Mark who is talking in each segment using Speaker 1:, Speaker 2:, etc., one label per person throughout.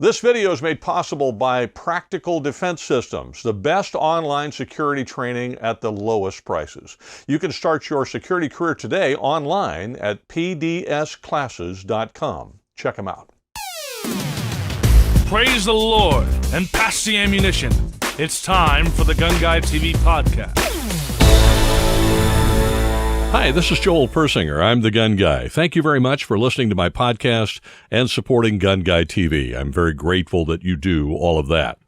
Speaker 1: This video is made possible by Practical Defense Systems, the best online security training at the lowest prices. You can start your security career today online at pdsclasses.com. Check them out.
Speaker 2: Praise the Lord and pass the ammunition. It's time for the GunGuyTV podcast.
Speaker 1: Hi, this is Joel Persinger. I'm the Gun Guy. Thank you very much for listening to my podcast and supporting GunGuyTV. I'm very grateful that you do all of that.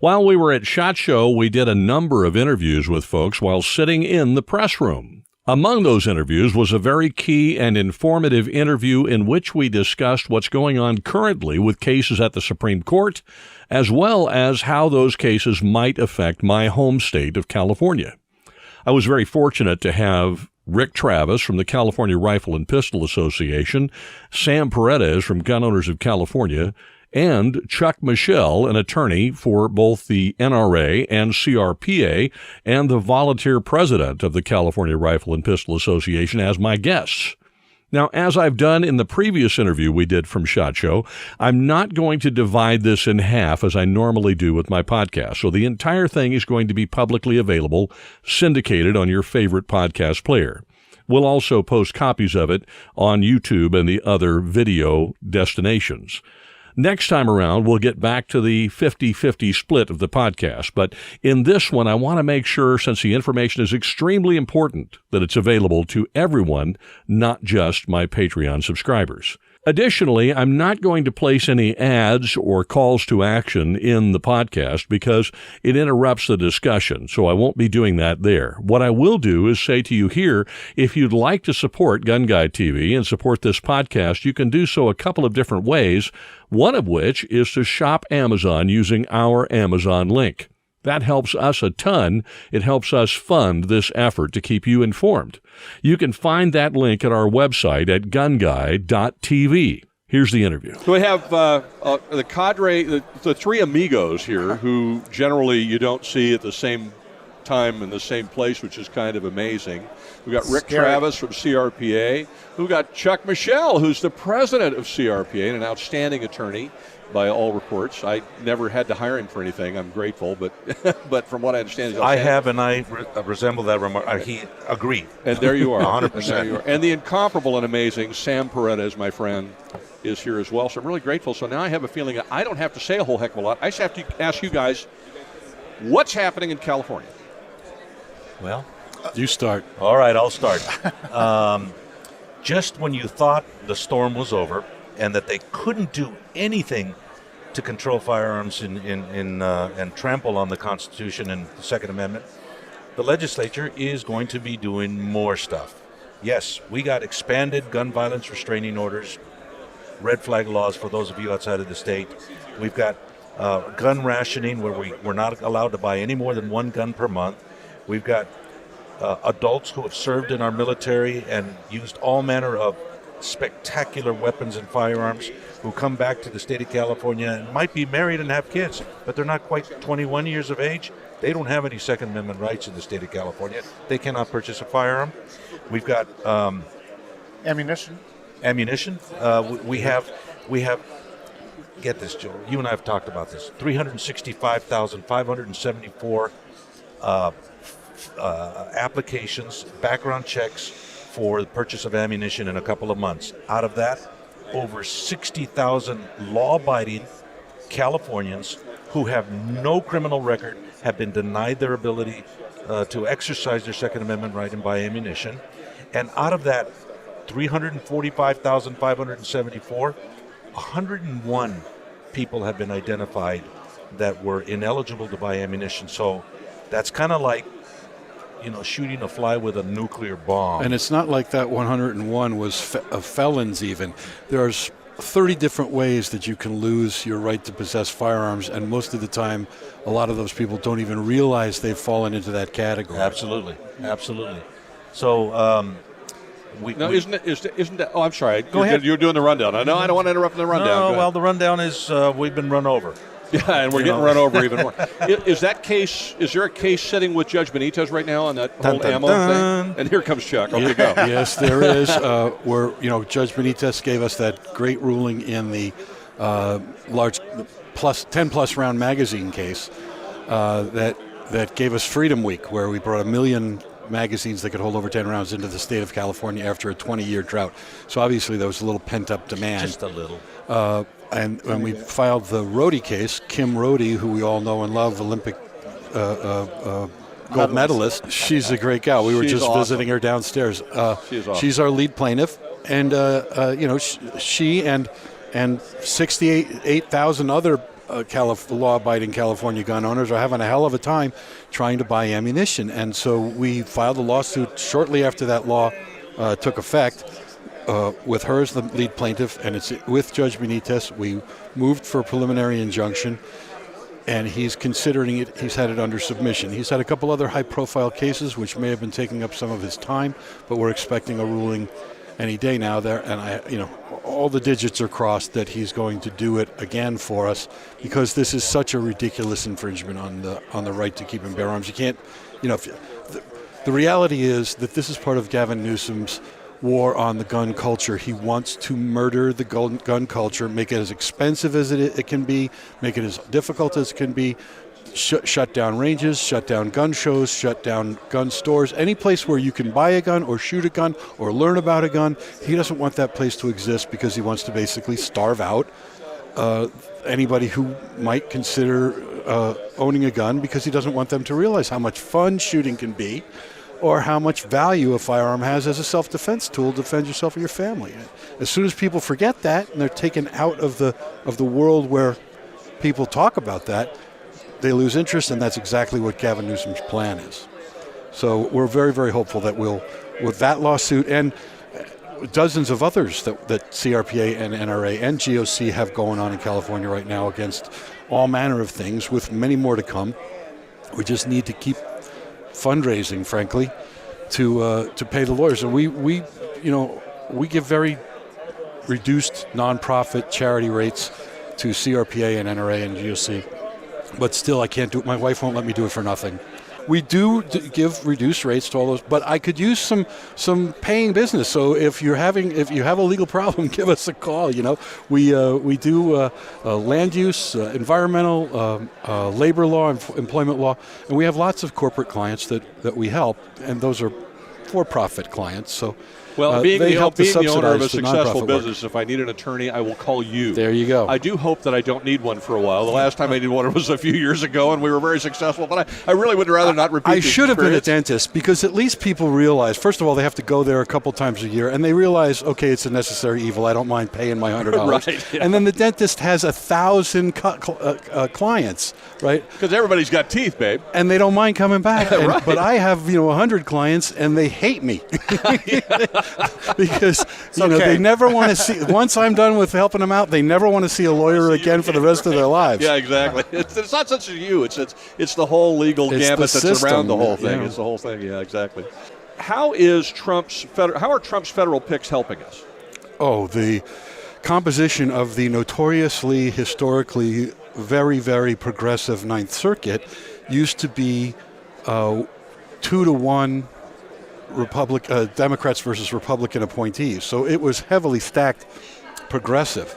Speaker 1: While we were at SHOT Show, we did a number of interviews with folks while sitting in the press room. Among those interviews was a very key and informative interview in which we discussed what's going on currently with cases at the Supreme Court, as well as how those cases might affect my home state of California. I was very fortunate to have Rick Travis from the California Rifle and Pistol Association, Sam Paredes from Gun Owners of California, and Chuck Michel, an attorney for both the NRA and CRPA, and the volunteer president of the California Rifle and Pistol Association as my guests. Now, as I've done in the previous interview we did from SHOT Show, I'm not going to divide this in half as I normally do with my podcast. So the entire thing is going to be publicly available, syndicated on your favorite podcast player. We'll also post copies of it on YouTube and the other video destinations. Next time around, we'll get back to the 50-50 split of the podcast. But in this one, I want to make sure, since the information is extremely important, that it's available to everyone, not just my Patreon subscribers. Additionally, I'm not going to place any ads or calls to action in the podcast because it interrupts the discussion, so I won't be doing that there. What I will do is say to you here, if you'd like to support GunGuyTV and support this podcast, you can do so a couple of different ways, one of which is to shop Amazon using our Amazon link. That helps us a ton. It helps us fund this effort to keep you informed. You can find that link at our website at GunGuy.tv. Here's the interview. So we have the cadre, the three amigos here who generally you don't see at the same time in the same place, which is kind of amazing. We've got Rick Travis from CRPA. We've got Chuck Michel, who's the president of CRPA and an outstanding attorney by all reports. I never had to hire him for anything. I'm grateful, but but from what I understand,
Speaker 3: I have, and I resemble that remark. He agreed.
Speaker 1: And there you are,
Speaker 3: 100%.
Speaker 1: And the incomparable and amazing Sam Paredes, my friend, is here as well. So I'm really grateful. So now I have a feeling that I don't have to say a whole heck of a lot. I just have to ask you guys, what's happening in California?
Speaker 3: Well,
Speaker 4: you start.
Speaker 3: All right, I'll start. Just when you thought the storm was over and that they couldn't do anything to control firearms and trample on the Constitution and the Second Amendment, the legislature is going to be doing more stuff. Yes, we got expanded gun violence restraining orders, red flag laws for those of you outside of the state. We've got gun rationing where we're not allowed to buy any more than one gun per month. We've got adults who have served in our military and used all manner of spectacular weapons and firearms who come back to the state of California and might be married and have kids, but they're not quite 21 years of age. They don't have any Second Amendment rights in the state of California. They cannot purchase a firearm. We've got
Speaker 5: ammunition.
Speaker 3: We have. Get this, Joe. You and I have talked about this. 365,574 applications, background checks for the purchase of ammunition in a couple of months. Out of that, over 60,000 law-abiding Californians who have no criminal record have been denied their ability to exercise their Second Amendment right and buy ammunition. And out of that 345,574, 101 people have been identified that were ineligible to buy ammunition. So that's kind of like, shooting a fly with a nuclear bomb.
Speaker 4: And it's not like that 101 was felons even. There's 30 different ways that you can lose your right to possess firearms, and most of the time, a lot of those people don't even realize they've fallen into that category.
Speaker 3: Absolutely. So,
Speaker 1: isn't that? Oh, I'm sorry.
Speaker 3: Go ahead.
Speaker 1: You're doing the rundown. I know. I don't want to interrupt the rundown.
Speaker 3: No, well, the rundown is we've been run over.
Speaker 1: Yeah, and we're getting run over even more. Is there a case sitting with Judge Benitez right now on that whole ammo thing? And here comes Chuck. Okay, go.
Speaker 4: Yes, there is. Where Judge Benitez gave us that great ruling in the large 10-plus round magazine case that gave us Freedom Week, where we brought 1 million magazines that could hold over 10 rounds into the state of California after a 20-year drought. So obviously there was a little pent-up demand.
Speaker 3: Just a little.
Speaker 4: And when we filed the Rohde case, Kim Rohde, who we all know and love, Olympic gold medalist, she's a great gal. We were just
Speaker 1: awesome.
Speaker 4: visiting her downstairs.
Speaker 1: She's awesome.
Speaker 4: She's our lead plaintiff, and she and 68,000 other law-abiding California gun owners are having a hell of a time trying to buy ammunition. And so we filed a lawsuit shortly after that law took effect, with her as the lead plaintiff, and it's with Judge Benitez. We moved for a preliminary injunction, and he's considering it. He's had it under submission. He's had a couple other high-profile cases which may have been taking up some of his time, but we're expecting a ruling any day now there. And all the digits are crossed that he's going to do it again for us, because this is such a ridiculous infringement on the right to keep and bear arms. You can't, the reality is that this is part of Gavin Newsom's war on the gun culture. He wants to murder the gun culture, make it as expensive as it can be, make it as difficult as it can be, shut down ranges, shut down gun shows, shut down gun stores, any place where you can buy a gun or shoot a gun or learn about a gun. He doesn't want that place to exist because he wants to basically starve out anybody who might consider owning a gun, because he doesn't want them to realize how much fun shooting can be, or how much value a firearm has as a self-defense tool to defend yourself or your family. As soon as people forget that and they're taken out of the world where people talk about that, they lose interest, and that's exactly what Gavin Newsom's plan is. So we're very, very hopeful that with that lawsuit and dozens of others that CRPA and NRA and GOC have going on in California right now against all manner of things, with many more to come. We just need to keep fundraising, frankly, to pay the lawyers. And we give very reduced nonprofit charity rates to CRPA and NRA and GOC, but still I can't do it. My wife won't let me do it for nothing. We do give reduced rates to all those, but I could use some paying business. So if you have a legal problem, give us a call. We do land use, environmental, labor law, employment law, and we have lots of corporate clients that we help, and those are for-profit clients. So.
Speaker 1: Well, being the owner of a successful
Speaker 4: work.
Speaker 1: business, if I need an attorney, I will call you.
Speaker 4: There you go.
Speaker 1: I do hope that I don't need one for a while. The last time I needed one was a few years ago, and we were very successful, but I really would rather not repeat
Speaker 4: I should have been a dentist, because at least people realize, first of all, they have to go there a couple times a year, and they realize, okay, it's a necessary evil. I don't mind paying my $100.
Speaker 1: Right, yeah.
Speaker 4: And then the dentist has 1,000 clients, right?
Speaker 1: Because everybody's got teeth, babe.
Speaker 4: And they don't mind coming back.
Speaker 1: Right.
Speaker 4: But I have 100 clients, and they hate me. Because they never want to see. Once I'm done with helping them out, they never want to see a lawyer again for the rest of their lives.
Speaker 1: Yeah, exactly. It's not such as you. It's the whole legal gamut that's around the whole thing. Yeah. It's the whole thing. Yeah, exactly. How are Trump's federal picks helping us? Oh, the composition of the notoriously, historically, very, very progressive Ninth Circuit used to be 2-to-1. Democrats versus Republican appointees. So it was heavily stacked progressive.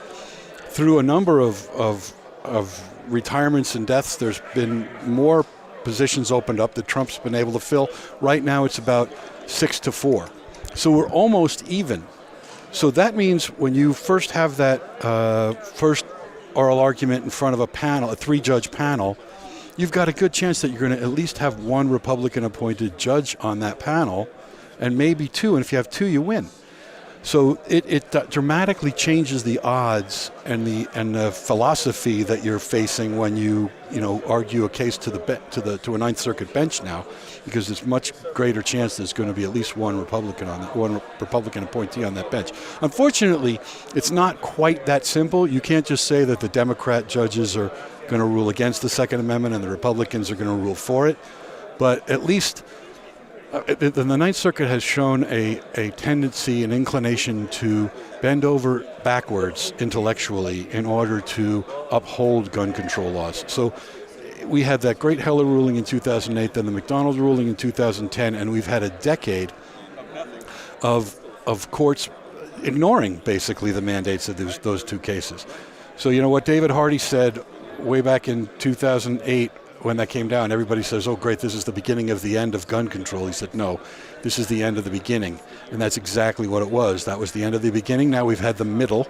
Speaker 1: Through a number of retirements and deaths, there's been more positions opened up that Trump's been able to fill. Right now it's about 6-4. So we're almost even. So that means when you first have that first oral argument in front of a 3-judge panel, you've got a good chance that you're going to at least have one Republican-appointed judge on that panel, and maybe 2, and if you have 2, you win. So it dramatically changes the odds and the philosophy that you're facing when you argue a case to a Ninth Circuit bench now, because there's much greater chance there's going to be at least one Republican appointee on that bench. Unfortunately, it's not quite that simple. You can't just say that the Democrat judges are going to rule against the Second Amendment and the Republicans are going to rule for it, but at least the Ninth Circuit has shown a tendency, an inclination to bend over backwards intellectually in order to uphold gun control laws. So we had that great Heller ruling in 2008, then the McDonald ruling in 2010, and we've had a decade of courts ignoring basically the mandates of those 2 cases.
Speaker 4: So you know what David Hardy said way back in 2008 when that came down, everybody says, oh great, this is the beginning of the end of gun control. He said, no, this is the end of the beginning. And that's exactly what it was. That was the end of the beginning. Now we've had the middle,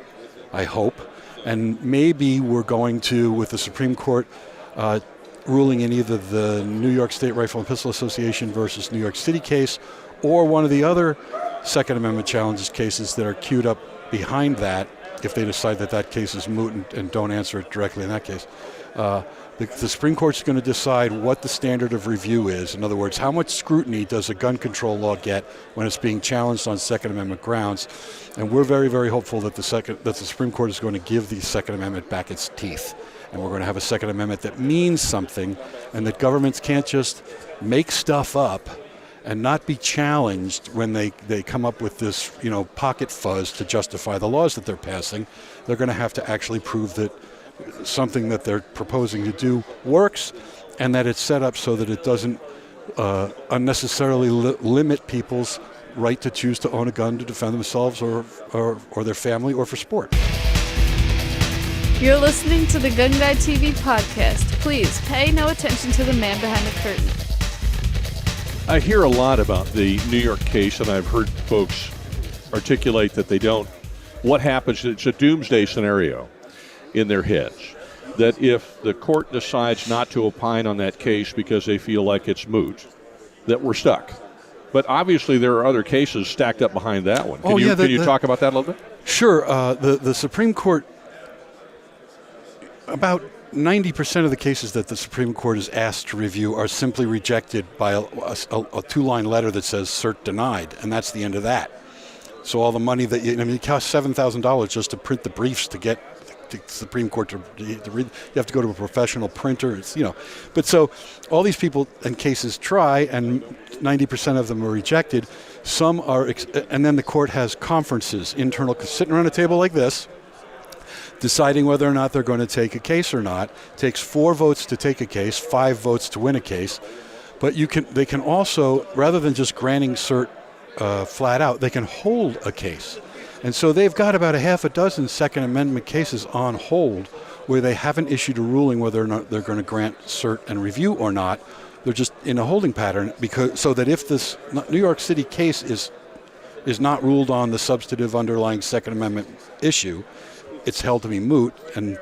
Speaker 4: I hope. And maybe we're going to, with the Supreme Court ruling in either the New York State Rifle and Pistol Association versus New York City case, or one of the other Second Amendment challenges cases that are queued up behind that, if they decide that that case is moot and don't answer it directly in that case. The Supreme Court's going to decide what the standard of review is. In other words, how much scrutiny does a gun control law get when it's being challenged on Second Amendment grounds? And we're very, very hopeful that the Supreme Court is going to give the Second Amendment back its teeth. And we're going to have a Second Amendment that means something, and that governments can't just make stuff up and not be challenged when they come up with this, pocket fuzz to justify the laws that they're passing. They're going to have to actually prove that something that they're proposing to do works, and that it's set up so that it doesn't unnecessarily limit people's right to choose to own a gun to defend themselves or their family or for sport.
Speaker 6: You're listening to the GunGuyTV podcast. Please pay no attention to the man behind the curtain.
Speaker 1: I hear a lot about the New York case, and I've heard folks articulate that they don't. What happens, it's a doomsday scenario in their heads, that if the court decides not to opine on that case because they feel like it's moot, that we're stuck. But obviously there are other cases stacked up behind that one. Can you talk about that a little bit?
Speaker 4: Sure. The Supreme Court, about 90% of the cases that the Supreme Court is asked to review are simply rejected by a two-line letter that says cert denied, and that's the end of that. So all the money that it costs $7,000 just to print the briefs to get the Supreme Court to read. You have to go to a professional printer. But so all these people and cases try, and 90% of them are rejected. Some are, and then the court has conferences, internal, sitting around a table like this, deciding whether or not they're going to take a case or not. It takes 4 votes to take a case, 5 votes to win a case. But they can also, rather than just granting cert flat out, they can hold a case. And so they've got about a half a dozen Second Amendment cases on hold where they haven't issued a ruling whether or not they're going to grant cert and review or not. They're just in a holding pattern, so that if this New York City case is not ruled on the substantive underlying Second Amendment issue, it's held to be moot and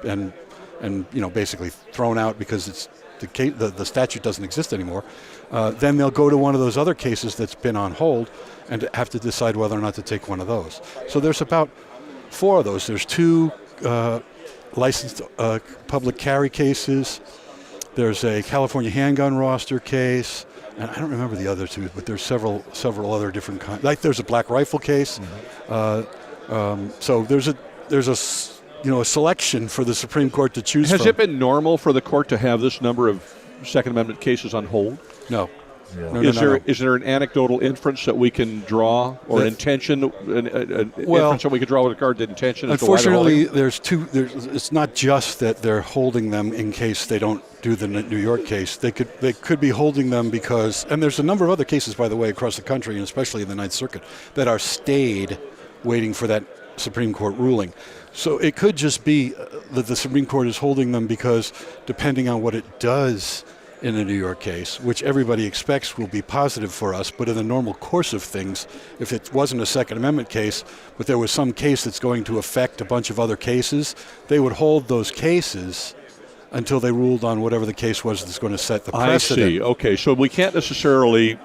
Speaker 4: basically thrown out because it's the statute doesn't exist anymore. Then they'll go to one of those other cases that's been on hold and have to decide whether or not to take one of those. So there's about 4 of those. There's 2 licensed public carry cases. There's a California handgun roster case, and I don't remember the other 2, but there's several other different kinds. Like there's a black rifle case. Mm-hmm. So there's a selection for the Supreme Court to choose from.
Speaker 1: Has it been normal for the court to have this number of Second Amendment cases on hold?
Speaker 4: No.
Speaker 3: Yeah.
Speaker 4: No.
Speaker 1: Is there an anecdotal inference that we can draw, or intention, inference that we could draw with regard to intention?
Speaker 4: Unfortunately, it's not just that they're holding them in case they don't do the New York case. They could be holding them because, and there's a number of other cases, by the way, across the country, and especially in the Ninth Circuit, that are stayed waiting for that Supreme Court ruling. So it could just be that the Supreme Court is holding them because, depending on what it does in the New York case, which everybody expects will be positive for us, but in the normal course of things, if it wasn't a Second Amendment case, but there was some case that's going to affect a bunch of other cases, they would hold those cases until they ruled on whatever the case was that's going to set the precedent.
Speaker 1: I see. Okay, so we can't necessarily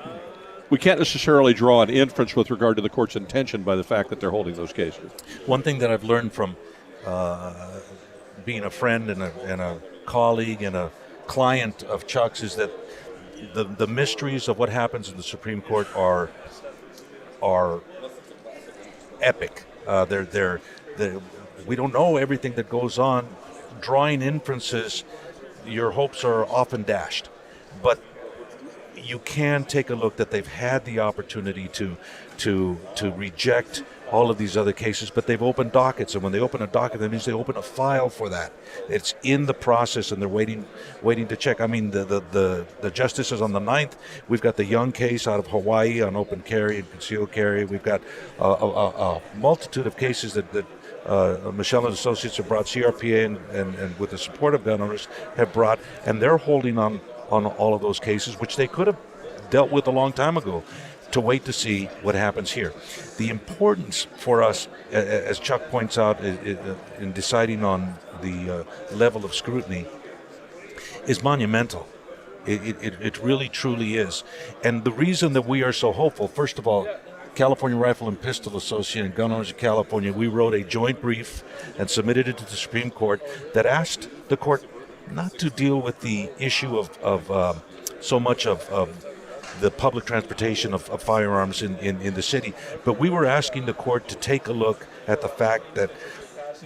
Speaker 1: draw an inference with regard to the court's intention by the fact that they're holding those cases.
Speaker 3: One thing that I've learned from being a friend and a colleague and a client of Chuck's is that the mysteries of what happens in the Supreme Court are epic. We don't know everything that goes on. Drawing inferences, your hopes are often dashed, but you can take a look that they've had the opportunity to reject all of these other cases, but they've opened dockets, and when they open a docket, that means they open a file for that. It's in the process, and they're waiting to check. I mean, the justices on the 9th, we've got the Young case out of Hawaii on open carry and concealed carry. We've got a multitude of cases that Michel and Associates have brought, CRPA and with the support of gun owners have brought, and they're holding on all of those cases, which they could have dealt with a long time ago, to wait to see what happens here. The importance for us, as Chuck points out, in deciding on the level of scrutiny is monumental. It really, truly is. And the reason that we are so hopeful, first of all, California Rifle and Pistol Association and Gun Owners of California, we wrote a joint brief and submitted it to the Supreme Court that asked the court not to deal with the issue of so much of the public transportation of firearms in the city, but we were asking the court to take a look at the fact that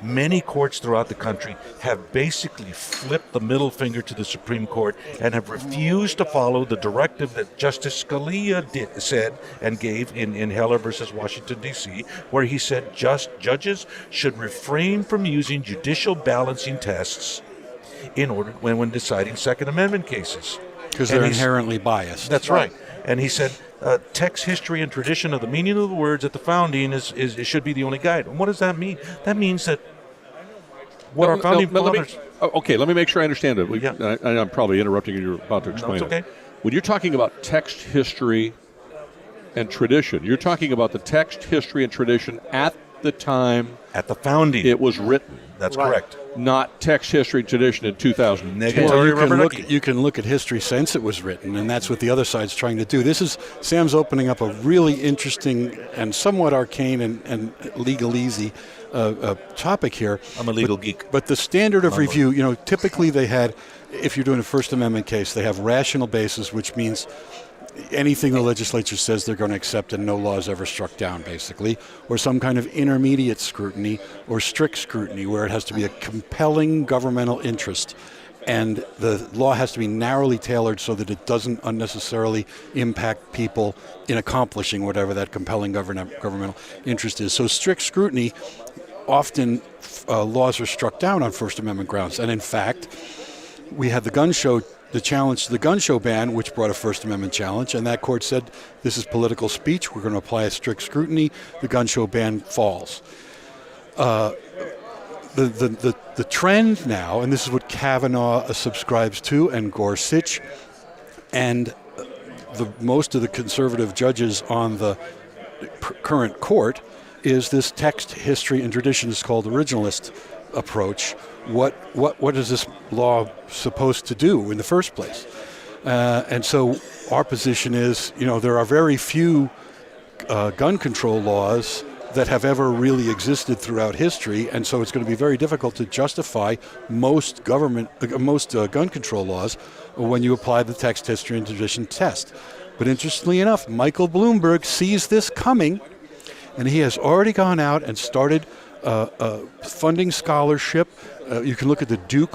Speaker 3: many courts throughout the country have basically flipped the middle finger to the Supreme Court and have refused to follow the directive that Justice Scalia said and gave in Heller versus Washington, D.C., where he said judges should refrain from using judicial balancing tests in order when deciding Second Amendment cases.
Speaker 4: Because they're inherently biased.
Speaker 3: That's right. And he said text, history, and tradition of the meaning of the words at the founding is should be the only guide. And what does that mean? That means that our founding fathers...
Speaker 1: Let me make sure I understand it. I'm probably interrupting you. You're about to explain
Speaker 3: okay.
Speaker 1: it. When you're talking about text, history, and tradition, you're talking about the text, history, and tradition at the time...
Speaker 3: At the founding.
Speaker 1: It was written.
Speaker 3: That's correct.
Speaker 1: Not text, history, tradition in 2010.
Speaker 4: Well, you can look at history since it was written, and that's what the other side's trying to do. Sam's opening up a really interesting and somewhat arcane and legalese topic here.
Speaker 3: I'm a legal geek.
Speaker 4: But the standard of review, typically they had, if you're doing a First Amendment case, they have rational basis, which means anything the legislature says they're going to accept and no law is ever struck down, basically, or some kind of intermediate scrutiny or strict scrutiny where it has to be a compelling governmental interest and the law has to be narrowly tailored so that it doesn't unnecessarily impact people in accomplishing whatever that compelling governmental interest is. So strict scrutiny, often laws are struck down on First Amendment grounds. And in fact, we had the challenge to the gun show ban, which brought a First Amendment challenge, and that court said this is political speech. We're going to apply a strict scrutiny. The gun show ban falls. The trend now, and this is what Kavanaugh subscribes to, and Gorsuch, and most of the conservative judges on the current court, is this text, history, and tradition is called originalist approach. What is this law supposed to do in the first place? And so our position is, there are very few gun control laws that have ever really existed throughout history, and so it's going to be very difficult to justify most gun control laws when you apply the text, history, and tradition test. But interestingly enough, Michael Bloomberg sees this coming, and he has already gone out and started funding scholarship. You can look at the Duke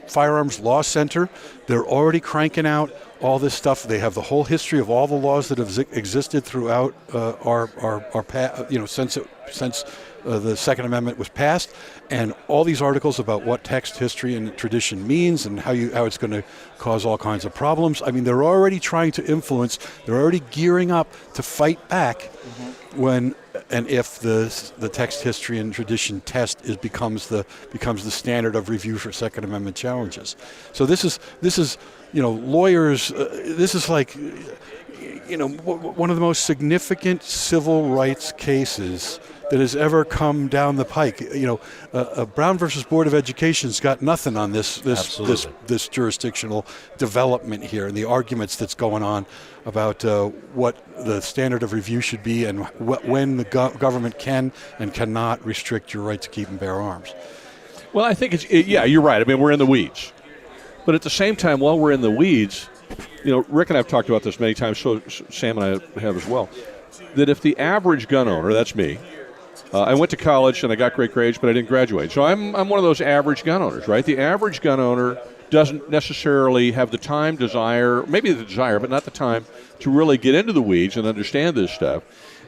Speaker 4: Firearms Law Center. They're already cranking out all this stuff. They have the whole history of all the laws that have existed throughout since the Second Amendment was passed, and all these articles about what text, history, and tradition means, and how it's going to cause all kinds of problems. I mean, they're already trying to influence. They're already gearing up to fight back when and if the text, history, and tradition test becomes the standard of review for Second Amendment challenges. So this is lawyers. This is like one of the most significant civil rights cases that has ever come down the pike. Brown versus Board of Education's got nothing on this jurisdictional development here, and the arguments that's going on about what the standard of review should be and when the government can and cannot restrict your right to keep and bear arms.
Speaker 1: Well, I think you're right. I mean, we're in the weeds, but at the same time, while we're in the weeds, Rick and I have talked about this many times. So Sam and I have as well. That if the average gun owner, that's me. I went to college and I got great grades, but I didn't graduate. So I'm one of those average gun owners, right? The average gun owner doesn't necessarily have the time, desire, maybe the desire, but not the time to really get into the weeds and understand this stuff.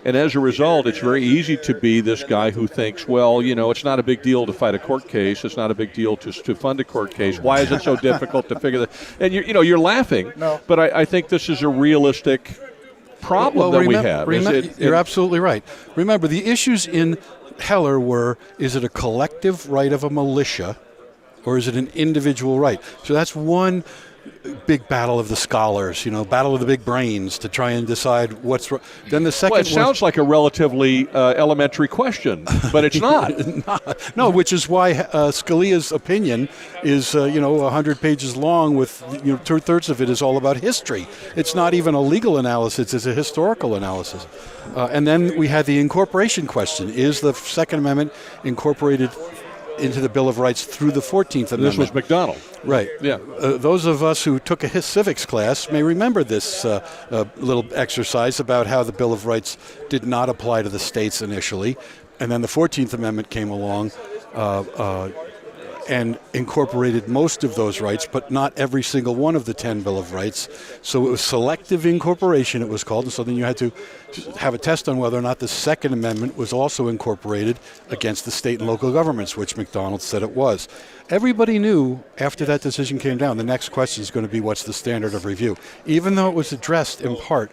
Speaker 1: And as a result, it's very easy to be this guy who thinks, well, it's not a big deal to fight a court case. It's not a big deal to fund a court case. Why is it so difficult to figure that? And you're laughing,
Speaker 5: No.
Speaker 1: But I think this is a realistic problem that we have.
Speaker 4: You're absolutely right. Remember, the issues in Heller were, is it a collective right of a militia or is it an individual right? So that's one big battle of the scholars, battle of the big brains to try and decide what's right. Then the second
Speaker 1: Well, it sounds like a relatively elementary question, but it's not.
Speaker 4: No, which is why Scalia's opinion is, 100 pages long with, 2/3 of it is all about history. It's not even a legal analysis, it's a historical analysis. And then we had the incorporation question. Is the Second Amendment incorporated into the Bill of Rights through the 14th Amendment?
Speaker 1: This was McDonald.
Speaker 4: Right.
Speaker 1: Yeah.
Speaker 4: Those of us who took a civics class may remember this little exercise about how the Bill of Rights did not apply to the states initially, and then the 14th Amendment came along and incorporated most of those rights, but not every single one of the 10 Bill of Rights. So it was selective incorporation, it was called, and so then you had to have a test on whether or not the Second Amendment was also incorporated against the state and local governments, which McDonald said it was. Everybody knew after that decision came down, the next question is going to be what's the standard of review. Even though it was addressed in part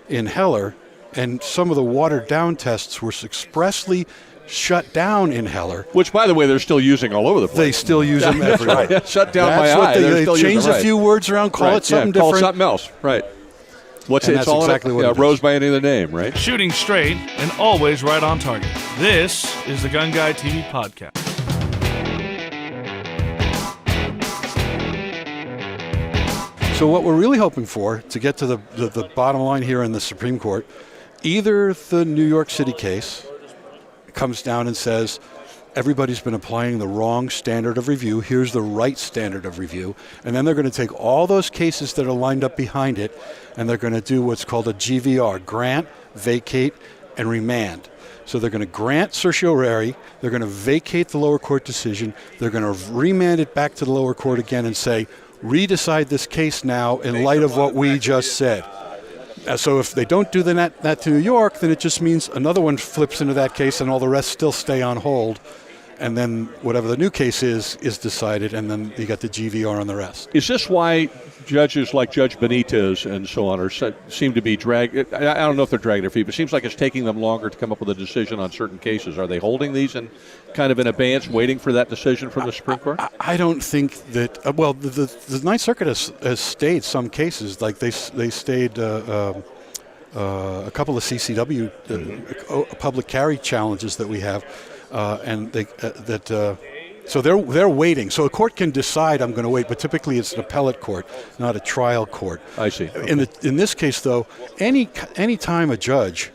Speaker 4: in Heller, and some of the watered-down tests were expressly shut down in Heller.
Speaker 1: Which, by the way, they're still using all over the place.
Speaker 4: They still use them everywhere.
Speaker 1: Right. Shut down
Speaker 4: That's
Speaker 1: my
Speaker 4: what
Speaker 1: eye.
Speaker 4: They
Speaker 1: still
Speaker 4: change
Speaker 1: using
Speaker 4: a few words around, call it something different.
Speaker 1: Call it something else. Right.
Speaker 4: And that's exactly what it is.
Speaker 1: Rose by any other name, right?
Speaker 2: Shooting straight and always right on target. This is the GunGuyTV podcast.
Speaker 4: So what we're really hoping for, to get to the bottom line here in the Supreme Court, either the New York City case comes down and says, everybody's been applying the wrong standard of review, here's the right standard of review, and then they're going to take all those cases that are lined up behind it, and they're going to do what's called a GVR, grant, vacate, and remand. So they're going to grant certiorari, they're going to vacate the lower court decision, they're going to remand it back to the lower court again and say, redecide this case now in light of what we just said. So if they don't do that to New York, then it just means another one flips into that case and all the rest still stay on hold. And then whatever the new case is decided, and then you got the GVR on the rest.
Speaker 1: Is this why judges like Judge Benitez and so on seem to be dragged? I don't know if they're dragging their feet, but it seems like it's taking them longer to come up with a decision on certain cases. Are they holding these in kind of in abeyance, waiting for that decision from the Supreme Court?
Speaker 4: I don't think that. The Ninth Circuit has stayed some cases, like they stayed a couple of CCW public carry challenges that we have. So they're waiting. So a court can decide I'm going to wait, but typically it's an appellate court, not a trial court.
Speaker 1: I see. Okay.
Speaker 4: In this case, though, any time a judge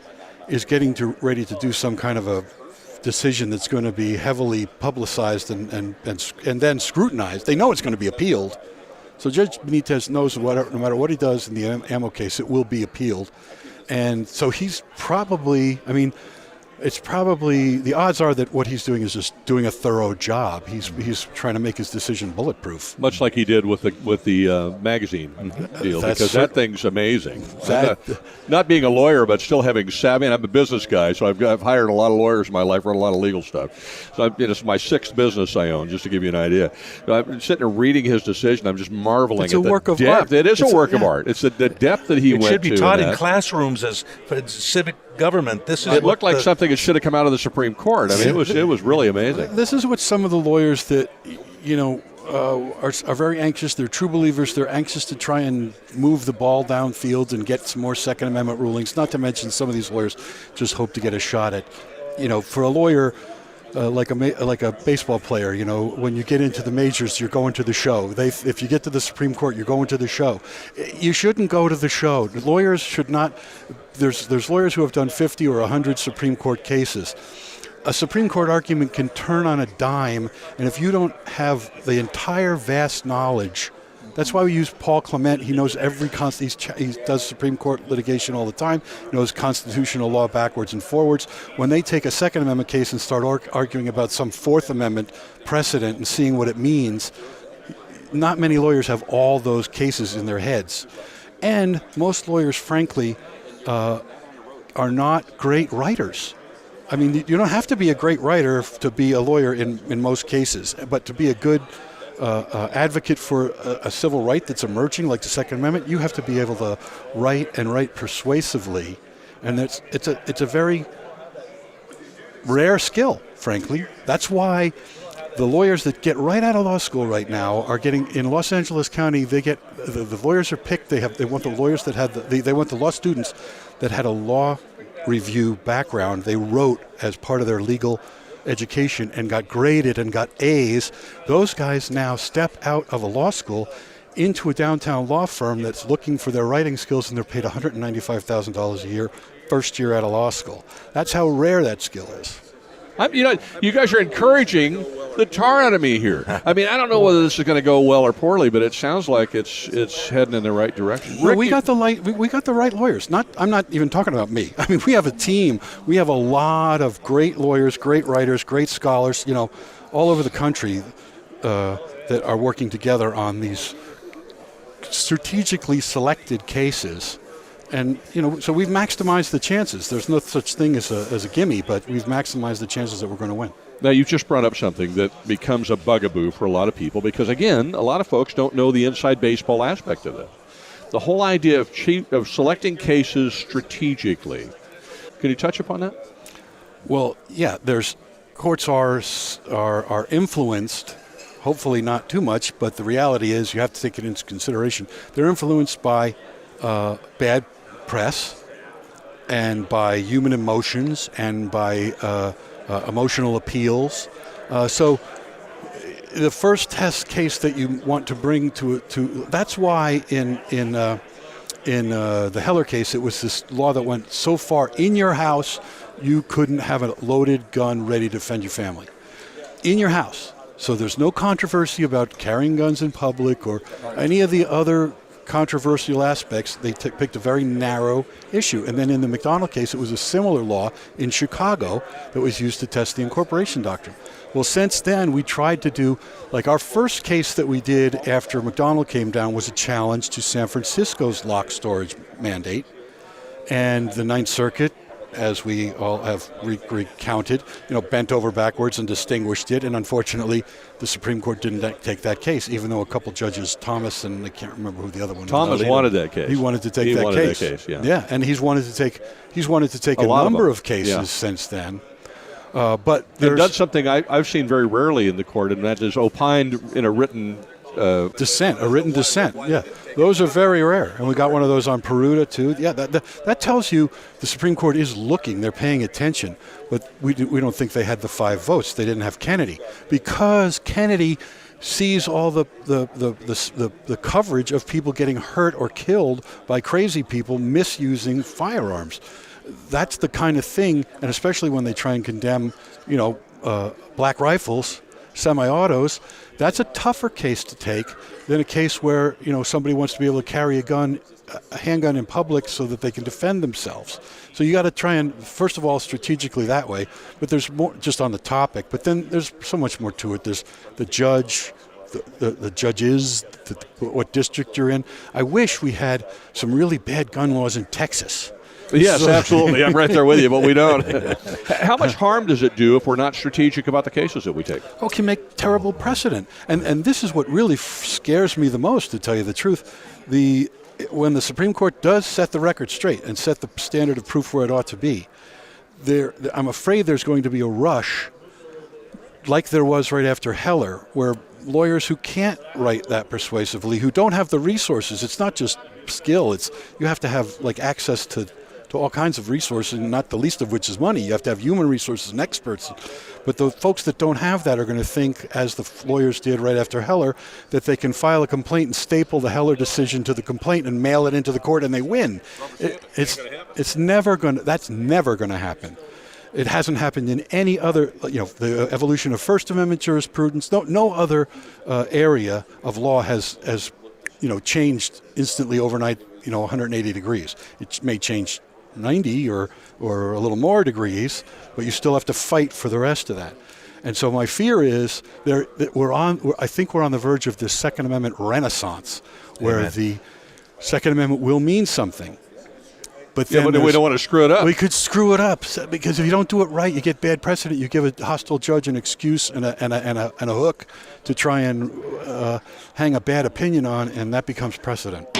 Speaker 4: is getting ready to do some kind of a decision that's going to be heavily publicized and then scrutinized, they know it's going to be appealed. So Judge Benitez knows no matter what he does in the ammo case, it will be appealed, and so he's probably. It's probably, the odds are that what he's doing is just doing a thorough job. He's trying to make his decision bulletproof.
Speaker 1: Much like he did with the magazine deal, because that thing's amazing. Not being a lawyer, but still having savvy. I'm a business guy, so I've hired a lot of lawyers in my life, read a lot of legal stuff. So it's my 6th business I own, just to give you an idea. So I'm sitting there reading his decision. I'm just marveling at the depth. It's a work of art. It is a work of art. It's the depth that he went to.
Speaker 3: It should be taught in classrooms as civic government.
Speaker 1: It looked like something that should have come out of the Supreme Court. It was really amazing.
Speaker 4: This is what some of the lawyers that are very anxious. They're true believers. They're anxious to try and move the ball downfield and get some more Second Amendment rulings. Not to mention some of these lawyers just hope to get a shot at, for a lawyer. Like a baseball player, when you get into the majors, you're going to the show. If you get to the Supreme Court, you're going to the show. You shouldn't go to the show. Lawyers should not. There's lawyers who have done 50 or 100 Supreme Court cases. A Supreme Court argument can turn on a dime, and if you don't have the entire vast knowledge. That's why we use Paul Clement. He knows every he does Supreme Court litigation all the time. He knows constitutional law backwards and forwards. When they take a Second Amendment case and start arguing about some Fourth Amendment precedent and seeing what it means, not many lawyers have all those cases in their heads. And most lawyers, frankly, are not great writers. You don't have to be a great writer to be a lawyer in most cases, but to be a good advocate for a civil right that's emerging, like the Second Amendment, you have to be able to write persuasively, and it's a very rare skill, frankly. That's why the lawyers that get right out of law school right now are getting in Los Angeles County. They get the lawyers are picked. They want the lawyers that had they want the law students that had a law review background. They wrote as part of their legal education and got graded and got A's. Those guys now step out of a law school into a downtown law firm that's looking for their writing skills, and they're paid $195,000 a year first year out of law school. That's how rare that skill is.
Speaker 1: You guys are encouraging the tar out of me here. I mean, I don't know whether this is going to go well or poorly, but it sounds like it's heading in the right direction.
Speaker 4: Well, we got the right lawyers. I'm not even talking about me. I mean, we have a team. We have a lot of great lawyers, great writers, great scholars, all over the country that are working together on these strategically selected cases. And, so we've maximized the chances. There's no such thing as a gimme, but we've maximized the chances that we're going to win.
Speaker 1: Now, you just brought up something that becomes a bugaboo for a lot of people because, again, a lot of folks don't know the inside baseball aspect of it. The whole idea of selecting cases strategically. Can you touch upon that?
Speaker 4: Well, yeah, courts are influenced, hopefully not too much, but the reality is you have to take it into consideration. They're influenced by bad press and by human emotions and by emotional appeals. So the first test case that you want to bring to that's why in the Heller case, it was this law that went so far in your house you couldn't have a loaded gun ready to defend your family. In your house. So there's no controversy about carrying guns in public or any of the other controversial aspects. They picked a very narrow issue. And then in the McDonald case, it was a similar law in Chicago that was used to test the incorporation doctrine. Well, since then, we tried to do, like our first case that we did after McDonald came down was a challenge to San Francisco's lock storage mandate. And the Ninth Circuit, as we all have recounted, bent over backwards and distinguished it. And unfortunately, the Supreme Court didn't take that case, even though a couple judges, Thomas and I can't remember who the other one was.
Speaker 1: Thomas wanted that case.
Speaker 4: He wanted to take that case. Yeah, and he's wanted to take a number of cases since then. But
Speaker 1: there's done something I've seen very rarely in the court, and that is opined in a written
Speaker 4: dissent. Yeah, those are very rare, and we got one of those on Peruta too. Yeah, that tells you the Supreme Court is looking; they're paying attention. But we don't think they had the 5 votes. They didn't have Kennedy because Kennedy sees all the coverage of people getting hurt or killed by crazy people misusing firearms. That's the kind of thing, and especially when they try and condemn, black rifles, semi-autos, that's a tougher case to take than a case where, somebody wants to be able to carry a handgun in public so that they can defend themselves. So you got to try and, first of all, strategically that way, but there's more just on the topic, but then there's so much more to it. There's the judge, the judges, what district you're in. I wish we had some really bad gun laws in Texas.
Speaker 1: Yes, absolutely. I'm right there with you, but we don't. How much harm does it do if we're not strategic about the cases that we take?
Speaker 4: Oh, it can make terrible precedent. And this is what really scares me the most, to tell you the truth. When the Supreme Court does set the record straight and set the standard of proof where it ought to be, I'm afraid there's going to be a rush, like there was right after Heller, where lawyers who can't write that persuasively, who don't have the resources, it's not just skill, you have to have access to all kinds of resources, not the least of which is money. You have to have human resources and experts. But the folks that don't have that are going to think, as the lawyers did right after Heller, that they can file a complaint and staple the Heller decision to the complaint and mail it into the court and they win. That's never going to happen. It hasn't happened in any other, the evolution of First Amendment jurisprudence. No other area of law has changed instantly overnight, 180 degrees. It may change 90 or a little more degrees, but you still have to fight for the rest of that. And so my fear is I think we're on the verge of this Second Amendment renaissance, where the Second Amendment will mean something. But
Speaker 1: Yeah,
Speaker 4: then
Speaker 1: but we don't want to screw it up.
Speaker 4: we could screw it up because if you don't do it right, you get bad precedent. You give a hostile judge an excuse and a hook to try and hang a bad opinion on, and that becomes precedent.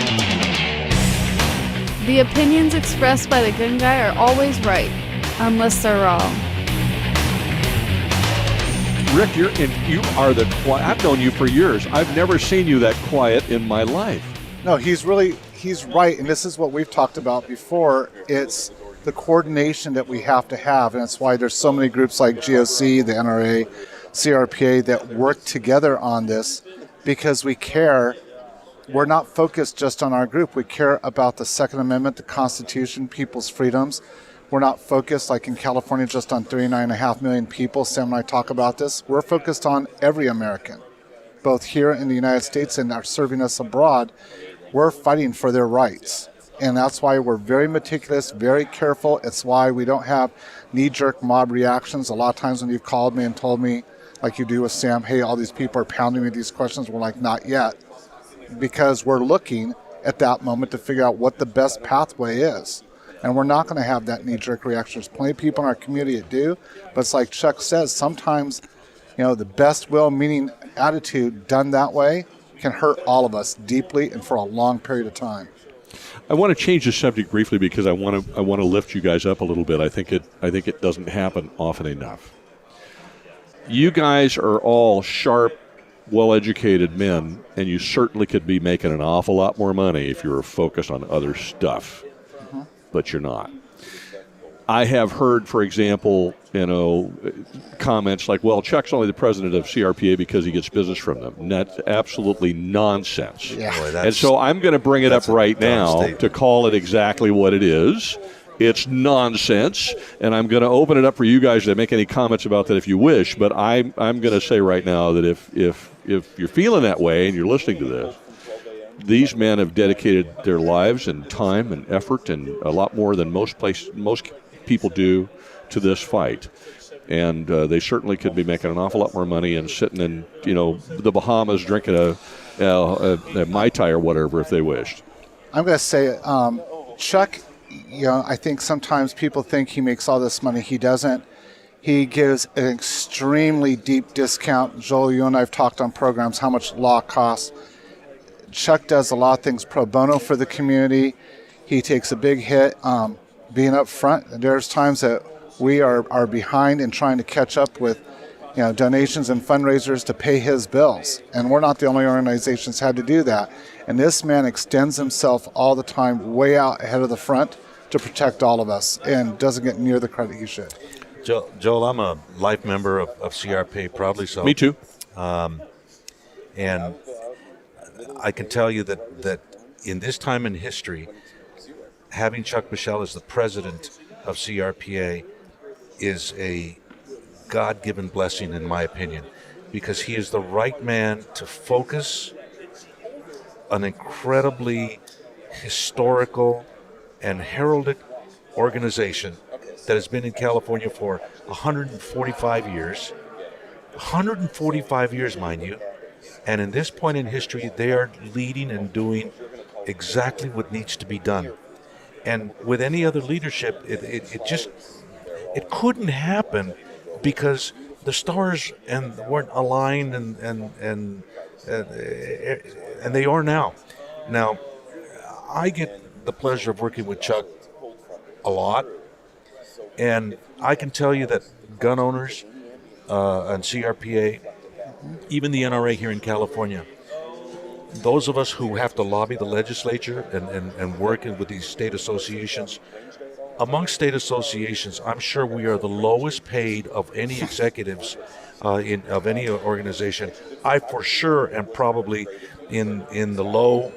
Speaker 6: The opinions expressed by the gun guy are always right, unless they're wrong.
Speaker 1: Rick, you are the quiet. I've known you for years. I've never seen you that quiet in my life.
Speaker 5: No, he's right, and this is what we've talked about before. It's the coordination that we have to have, and that's why there's so many groups like GOC, the NRA, CRPA that work together on this, because we care. We're not focused just on our group. We care about the Second Amendment, the Constitution, people's freedoms. We're not focused, like in California, just on 39.5 million people. Sam and I talk about this. We're focused on every American, both here in the United States and are serving us abroad. We're fighting for their rights. And that's why we're very meticulous, very careful. It's why we don't have knee-jerk mob reactions. A lot of times when you've called me and told me, like you do with Sam, hey, all these people are pounding me these questions, we're like, not yet. Because we're looking at that moment to figure out what the best pathway is. And we're not going to have that knee-jerk reaction. There's plenty of people in our community that do. But it's like Chuck says, sometimes, the best will-meaning attitude done that way can hurt all of us deeply and for a long period of time.
Speaker 1: I want to change the subject briefly because I want to lift you guys up a little bit. I think it doesn't happen often enough. You guys are all sharp, well-educated men, and you certainly could be making an awful lot more money if you were focused on other stuff, but you're not. I have heard, for example, comments like, well, Chuck's only the president of CRPA because he gets business from them. And that's absolutely nonsense.
Speaker 5: Yeah.
Speaker 3: Boy,
Speaker 1: and so I'm going to bring it up right now to call it exactly what it is. It's nonsense, and I'm going to open it up for you guys to make any comments about that if you wish, but I'm going to say right now that if you're feeling that way and you're listening to this, these men have dedicated their lives and time and effort and a lot more than most people do to this fight. And they certainly could be making an awful lot more money and sitting in, the Bahamas drinking a Mai Tai or whatever if they wished.
Speaker 5: I'm going to say, Chuck, I think sometimes people think he makes all this money. He doesn't. He gives an extremely deep discount. Joel, you and I have talked on programs how much law costs. Chuck does a lot of things pro bono for the community. He takes a big hit being up front. There's times that we are behind in trying to catch up with donations and fundraisers to pay his bills. And we're not the only organizations had to do that. And this man extends himself all the time way out ahead of the front to protect all of us and doesn't get near the credit he should.
Speaker 3: Joel, I'm a life member of CRPA, proudly so.
Speaker 1: Me too.
Speaker 3: And I can tell you that in this time in history, having Chuck Michel as the president of CRPA is a God-given blessing, in my opinion, because he is the right man to focus an incredibly historical and heralded organization that has been in California for 145 years. 145 years, mind you. And in this point in history, they are leading and doing exactly what needs to be done. And with any other leadership, it couldn't happen because the stars weren't aligned and they are now. Now, I get the pleasure of working with Chuck a lot, and I can tell you that gun owners and CRPA, even the NRA here in California, those of us who have to lobby the legislature and work with these state associations, among state associations, I'm sure we are the lowest paid of any executives of any organization. I for sure am probably in the low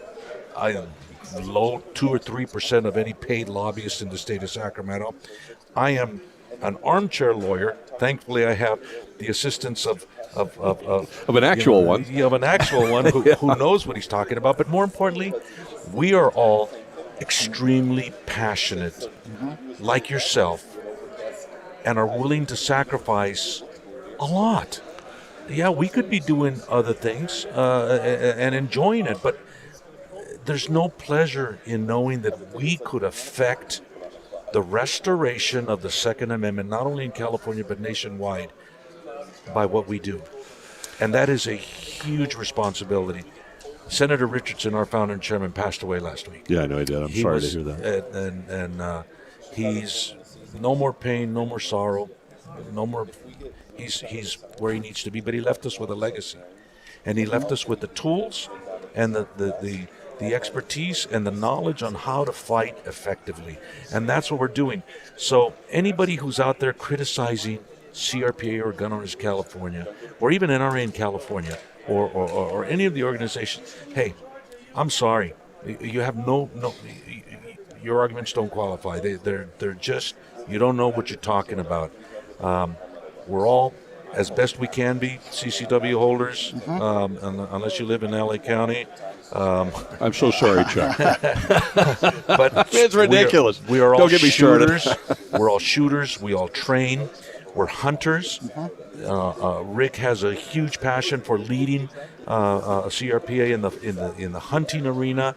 Speaker 3: 2 or 3% of any paid lobbyist in the state of Sacramento. I am an armchair lawyer. Thankfully, I have the assistance of
Speaker 1: an actual one.
Speaker 3: Of an actual one who knows what he's talking about. But more importantly, we are all extremely passionate, like yourself, and are willing to sacrifice a lot. Yeah, we could be doing other things and enjoying it, but there's no pleasure in knowing that we could affect the restoration of the Second Amendment, not only in California but nationwide, by what we do. And that is a huge responsibility. Senator Richardson, our founder and chairman, passed away last week.
Speaker 1: Yeah, I know he did. I'm sorry to hear that.
Speaker 3: And he's no more pain, no more sorrow, no more. He's where he needs to be, but he left us with a legacy. And he left us with the tools and the expertise and the knowledge on how to fight effectively. And that's what we're doing. So anybody who's out there criticizing CRPA or Gun Owners California, or even NRA in California, or any of the organizations, hey, I'm sorry. You have no your arguments don't qualify. They're just, you don't know what you're talking about. We're all, as best we can be, CCW holders, unless you live in LA County.
Speaker 1: I'm so sorry, Chuck.
Speaker 3: But
Speaker 1: it's ridiculous.
Speaker 3: We are all
Speaker 1: Don't get me started.
Speaker 3: shooters. We're all shooters. We all train. We're hunters. Rick has a huge passion for leading CRPA in the hunting arena.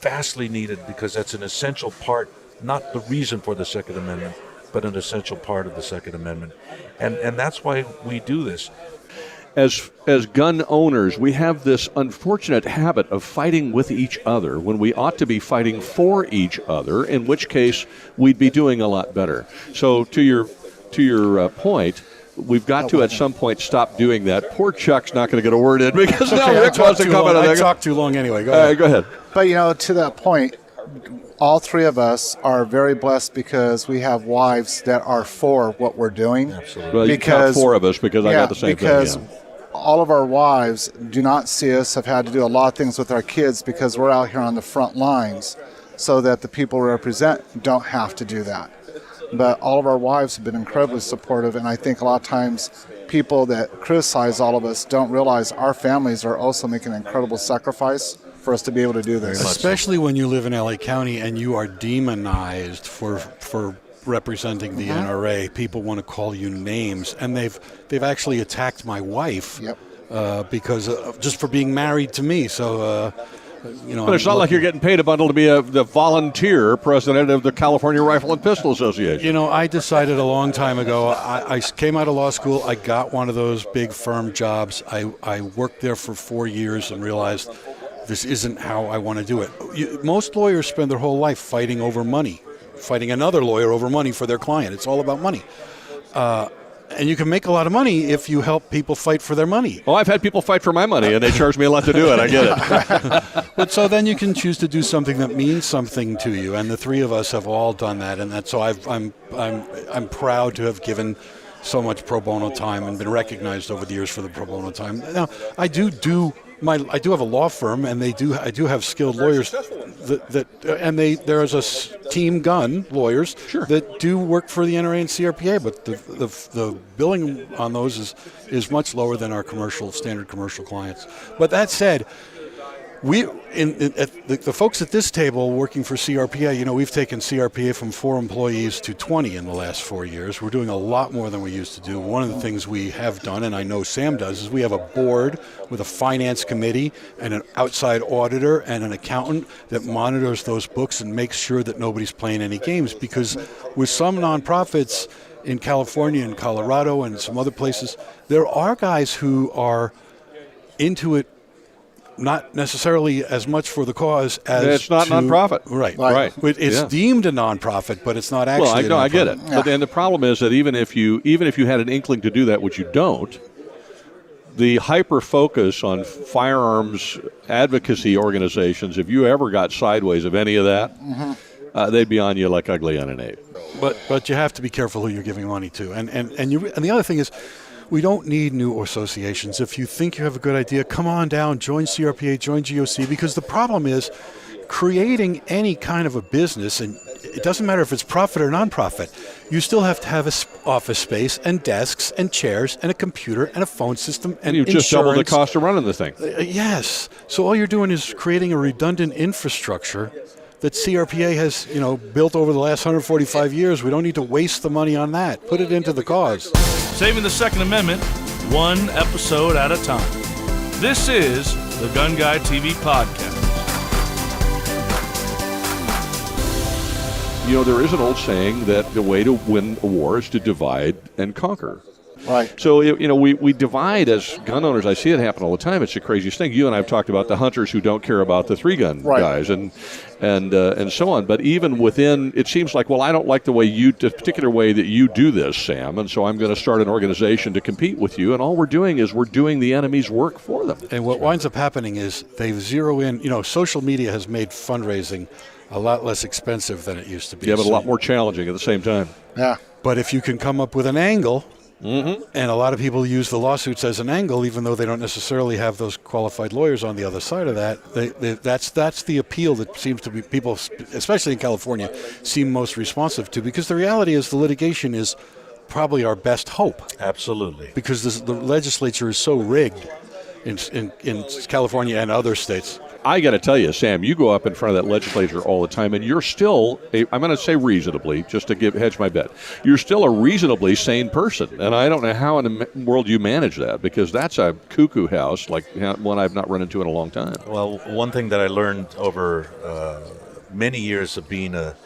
Speaker 3: Vastly needed, because that's an essential part, not the reason for the Second Amendment, but an essential part of the Second Amendment. And that's why we do this.
Speaker 1: As gun owners, we have this unfortunate habit of fighting with each other when we ought to be fighting for each other, in which case we'd be doing a lot better. So to your point, we've got to at some point stop doing that. Poor Chuck's not going to get a word in because now Rick wants to come out of there.
Speaker 4: I talked too long anyway. Go ahead.
Speaker 1: Go ahead.
Speaker 5: But, to that point, all three of us are very blessed because we have wives that are for what we're doing.
Speaker 3: Absolutely.
Speaker 1: Well, you count four of us because I got the same
Speaker 5: because
Speaker 1: thing. Yeah.
Speaker 5: all of our wives do not see us, have had to do a lot of things with our kids because we're out here on the front lines so that the people we represent don't have to do that. But all of our wives have been incredibly supportive, and I think a lot of times people that criticize all of us don't realize our families are also making an incredible sacrifice for us to be able to do this.
Speaker 4: Especially when you live in LA County and you are demonized for representing the NRA. People want to call you names, and they've actually attacked my wife because just for being married to me. So
Speaker 1: but it's not like you're getting paid a bundle to be the volunteer president of the California Rifle and Pistol Association.
Speaker 4: I decided a long time ago. I came out of law school. I got one of those big firm jobs. I worked there for 4 years and realized this isn't how I want to do it. Most lawyers spend their whole life fighting over money, fighting another lawyer over money for their client. It's all about money. And you can make a lot of money if you help people fight for their money.
Speaker 1: Oh, I've had people fight for my money, and they charge me a lot to do it. I get it.
Speaker 4: But so then you can choose to do something that means something to you, and the three of us have all done that. And so I'm proud to have given so much pro bono time and been recognized over the years for the pro bono time. Now, I do have a law firm, and I do have skilled lawyers there's a team gun lawyers that do work for the NRA and CRPA, but the billing on those is much lower than our standard commercial clients. But that said, the folks at this table working for CRPA, we've taken CRPA from 4 employees to 20 in the last 4 years. We're doing a lot more than we used to do. One of the things we have done, and I know Sam does, is we have a board with a finance committee and an outside auditor and an accountant that monitors those books and makes sure that nobody's playing any games. Because with some nonprofits in California and Colorado and some other places, there are guys who are into it not necessarily as much for the cause as
Speaker 1: it's not nonprofit.
Speaker 4: Right. It's deemed a nonprofit, but it's not actually.
Speaker 1: Well, I get it. Yeah. But then the problem is that even if you had an inkling to do that, which you don't, the hyper focus on firearms advocacy organizations, if you ever got sideways of any of that, they'd be on you like ugly on an ape.
Speaker 4: But you have to be careful who you're giving money to, and the other thing is, we don't need new associations. If you think you have a good idea, come on down, join CRPA, join GOC, because the problem is creating any kind of a business, and it doesn't matter if it's profit or nonprofit, you still have to have an office space and desks and chairs and a computer and a phone system and
Speaker 1: you just double the cost of running the thing.
Speaker 4: Yes. So all you're doing is creating a redundant infrastructure that CRPA has, built over the last 145 years. We don't need to waste the money on that. Put it into the cause.
Speaker 2: Saving the Second Amendment, one episode at a time. This is the GunGuyTV podcast.
Speaker 1: there is an old saying that the way to win a war is to divide and conquer.
Speaker 5: Right.
Speaker 1: So, we divide as gun owners. I see it happen all the time. It's the craziest thing. You and I have talked about the hunters who don't care about the 3-gun guys and so on. But even within, it seems like, well, I don't like the particular way that you do this, Sam, and so I'm going to start an organization to compete with you. And all we're doing is we're doing the enemy's work for them.
Speaker 4: And what winds up happening is they zero in. Social media has made fundraising a lot less expensive than it used to be.
Speaker 1: Yeah, but a lot more challenging at the same time.
Speaker 5: Yeah.
Speaker 4: But if you can come up with an angle.
Speaker 1: Mm-hmm.
Speaker 4: And a lot of people use the lawsuits as an angle, even though they don't necessarily have those qualified lawyers on the other side of that. That's the appeal that seems to be people, especially in California, seem most responsive to. Because the reality is the litigation is probably our best hope.
Speaker 3: Absolutely.
Speaker 4: Because the legislature is so rigged in California and other states.
Speaker 1: I got to tell you, Sam, you go up in front of that legislature all the time, and you're still, I'm going to say reasonably, just to hedge my bet, you're still a reasonably sane person. And I don't know how in the world you manage that, because that's a cuckoo house, like one I've not run into in a long time.
Speaker 3: Well, one thing that I learned over many years of being a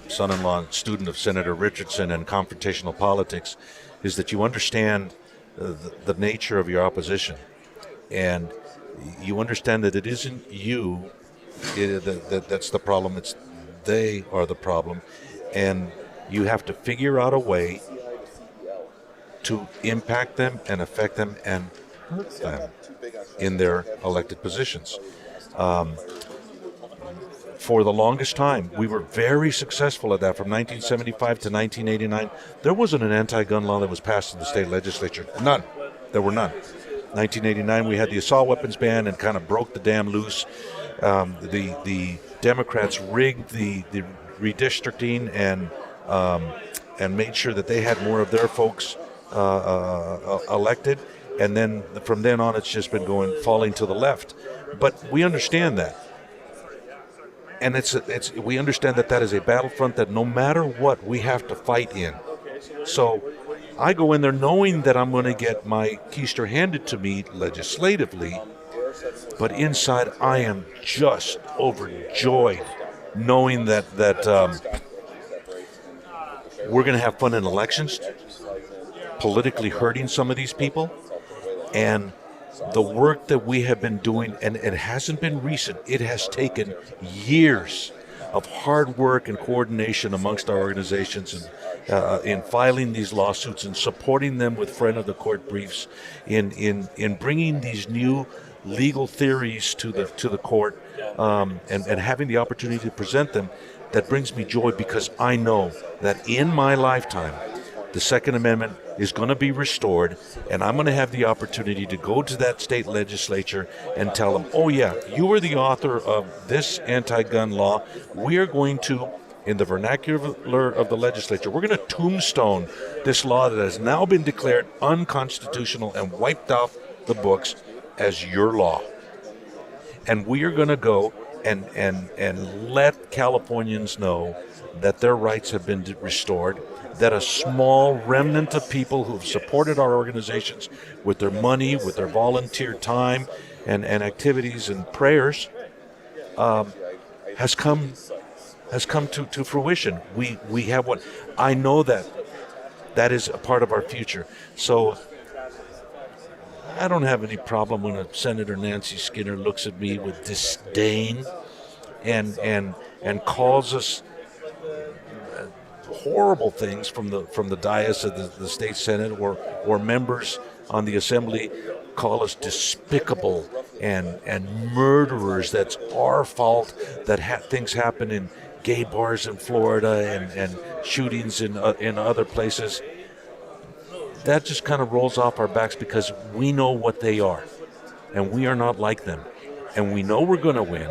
Speaker 3: son-in-law and student of Senator Richardson and confrontational politics is that you understand the nature of your opposition. And you understand that it isn't you that's the problem, it's they are the problem, and you have to figure out a way to impact them and affect them and hurt them in their elected positions. For the longest time, we were very successful at that. From 1975 to 1989, there wasn't an anti-gun law that was passed in the state legislature. None. There were none. 1989, we had the assault weapons ban and kind of broke the dam loose. The Democrats rigged the redistricting and made sure that they had more of their folks elected. And then from then on, it's just been falling to the left. But we understand that. And we understand that is a battlefront that no matter what, we have to fight in. So I go in there knowing that I'm going to get my keister handed to me legislatively, but inside I am just overjoyed knowing that we're going to have fun in elections, politically hurting some of these people, and the work that we have been doing, and it hasn't been recent, it has taken years of hard work and coordination amongst our organizations and in filing these lawsuits and supporting them with friend of the court briefs, in bringing these new legal theories to the court, and having the opportunity to present them. That brings me joy, because I know that in my lifetime, the Second Amendment is going to be restored, and I'm going to have the opportunity to go to that state legislature and tell them, oh yeah, you are the author of this anti-gun law. We are going to, in the vernacular of the legislature, we're going to tombstone this law that has now been declared unconstitutional and wiped off the books as your law. And we are going to go and let Californians know that their rights have been restored, that a small remnant of people who've supported our organizations with their money, with their volunteer time and activities and prayers has come to fruition. We have what I know that is a part of our future. So I don't have any problem when Senator Nancy Skinner looks at me with disdain and calls us horrible things from the dais of the state senate, or members on the assembly call us despicable and murderers. That's our fault that things happen in gay bars in Florida and shootings in other places. That just kind of rolls off our backs, because we know what they are, and we are not like them, and we know we're going to win.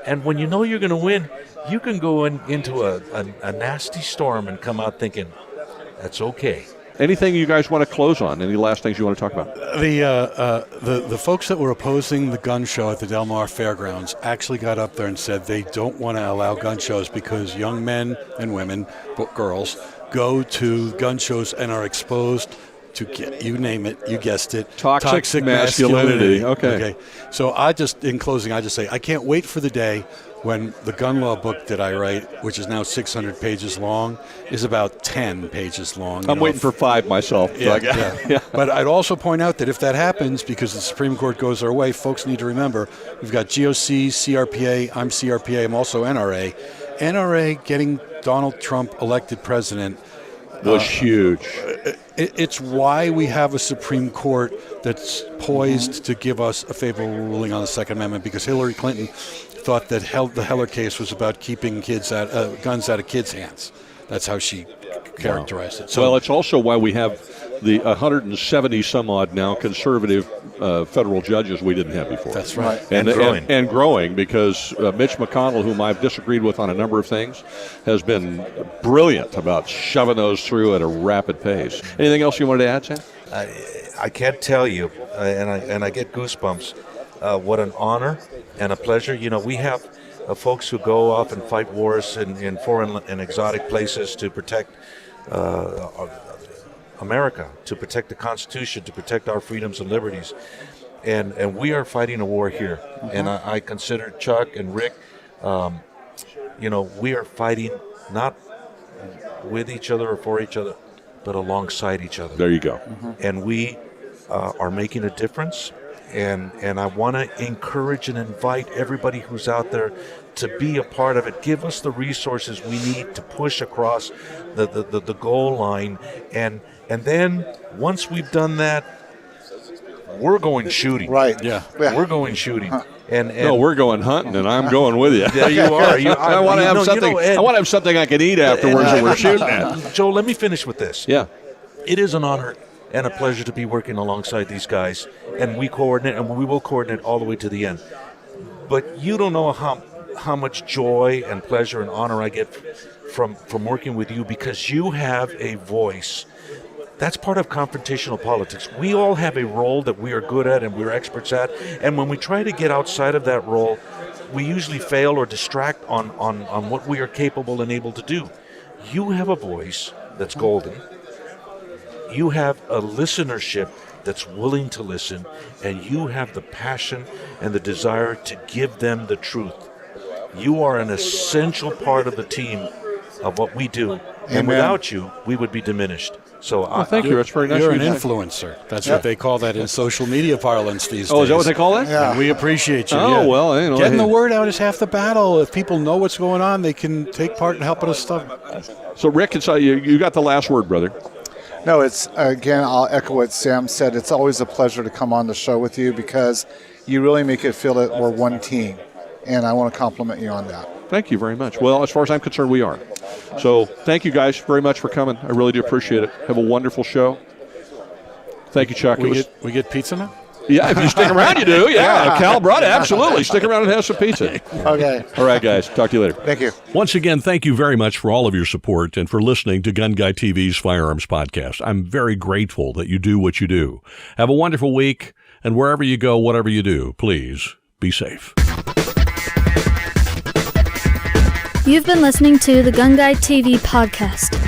Speaker 3: And when you know you're going to win, you can go into a nasty storm and come out thinking, that's okay.
Speaker 1: Anything you guys want to close on? Any last things you want to talk about?
Speaker 4: The folks that were opposing the gun show at the Del Mar Fairgrounds actually got up there and said they don't want to allow gun shows because young men and women, girls, go to gun shows and are exposed P2K, you name it, you guessed it.
Speaker 1: Toxic masculinity. Okay.
Speaker 4: So in closing, I just say, I can't wait for the day when the gun law book that I write, which is now 600 pages long, is about 10 pages long.
Speaker 1: I'm waiting for 5 myself.
Speaker 4: Yeah. But I'd also point out that if that happens, because the Supreme Court goes our way, folks need to remember, we've got GOC, CRPA, I'm CRPA, I'm also NRA. NRA getting Donald Trump elected president
Speaker 1: was huge.
Speaker 4: It's why we have a Supreme Court that's poised to give us a favorable ruling on the Second Amendment, because Hillary Clinton thought that the Heller case was about keeping guns out of kids' hands. That's how she characterized it.
Speaker 1: So, it's also why we have the 170 some odd now conservative federal judges we didn't have before.
Speaker 4: That's right.
Speaker 3: And
Speaker 1: growing, because Mitch McConnell, whom I've disagreed with on a number of things, has been brilliant about shoving those through at a rapid pace. Anything else you wanted to add, Sam?
Speaker 3: I can't tell you, and I get goosebumps. What an honor and a pleasure. We have folks who go off and fight wars in foreign and exotic places to protect America, to protect the Constitution, to protect our freedoms and liberties. And we are fighting a war here. And I consider Chuck and Rick, we are fighting not with each other or for each other, but alongside each other.
Speaker 1: There you go.
Speaker 3: And we are making a difference. And I want to encourage and invite everybody who's out there to be a part of it. Give us the resources we need to push across the goal line. And then once we've done that, we're going shooting.
Speaker 5: Right.
Speaker 4: Yeah.
Speaker 3: We're going shooting.
Speaker 1: No, we're going hunting, and I'm going with you.
Speaker 3: There you are.
Speaker 1: I want to have something. I want to have something I can eat afterwards that we're shooting at.
Speaker 3: Joe, let me finish with this.
Speaker 1: Yeah.
Speaker 3: It is an honor and a pleasure to be working alongside these guys, and we coordinate, and we will coordinate all the way to the end. But you don't know how much joy and pleasure and honor I get from working with you, because you have a voice. That's part of confrontational politics. We all have a role that we are good at and we're experts at, and when we try to get outside of that role, we usually fail or distract on what we are capable and able to do. You have a voice that's golden. You have a listenership that's willing to listen, and you have the passion and the desire to give them the truth. You are an essential part of the team of what we do, and without you, we would be diminished. So
Speaker 1: thank you. That's very nice.
Speaker 4: You're an influencer. That's what they call that in social media parlance these days.
Speaker 1: Oh, is that what they call that?
Speaker 5: Yeah.
Speaker 4: And we appreciate you.
Speaker 1: Oh, well,
Speaker 4: getting the word out is half the battle. If people know what's going on, they can take part in helping us stuff.
Speaker 1: So, Rick, you got the last word, brother.
Speaker 5: No, it's, again, I'll echo what Sam said. It's always a pleasure to come on the show with you, because you really make it feel that we're one team, and I want to compliment you on that.
Speaker 1: Thank you very much. Well, as far as I'm concerned, we are. So thank you guys very much for coming. I really do appreciate it. Have a wonderful show. Thank you, Chuck.
Speaker 4: We get pizza now?
Speaker 1: Yeah, if you stick around, you do. Yeah, Cal brought it. Absolutely. Stick around and have some pizza.
Speaker 5: Okay.
Speaker 1: All right, guys. Talk to you later.
Speaker 5: Thank you.
Speaker 1: Once again, thank you very much for all of your support and for listening to GunGuyTV's Firearms Podcast. I'm very grateful that you do what you do. Have a wonderful week, and wherever you go, whatever you do, please be safe.
Speaker 7: You've been listening to the GunGuyTV podcast.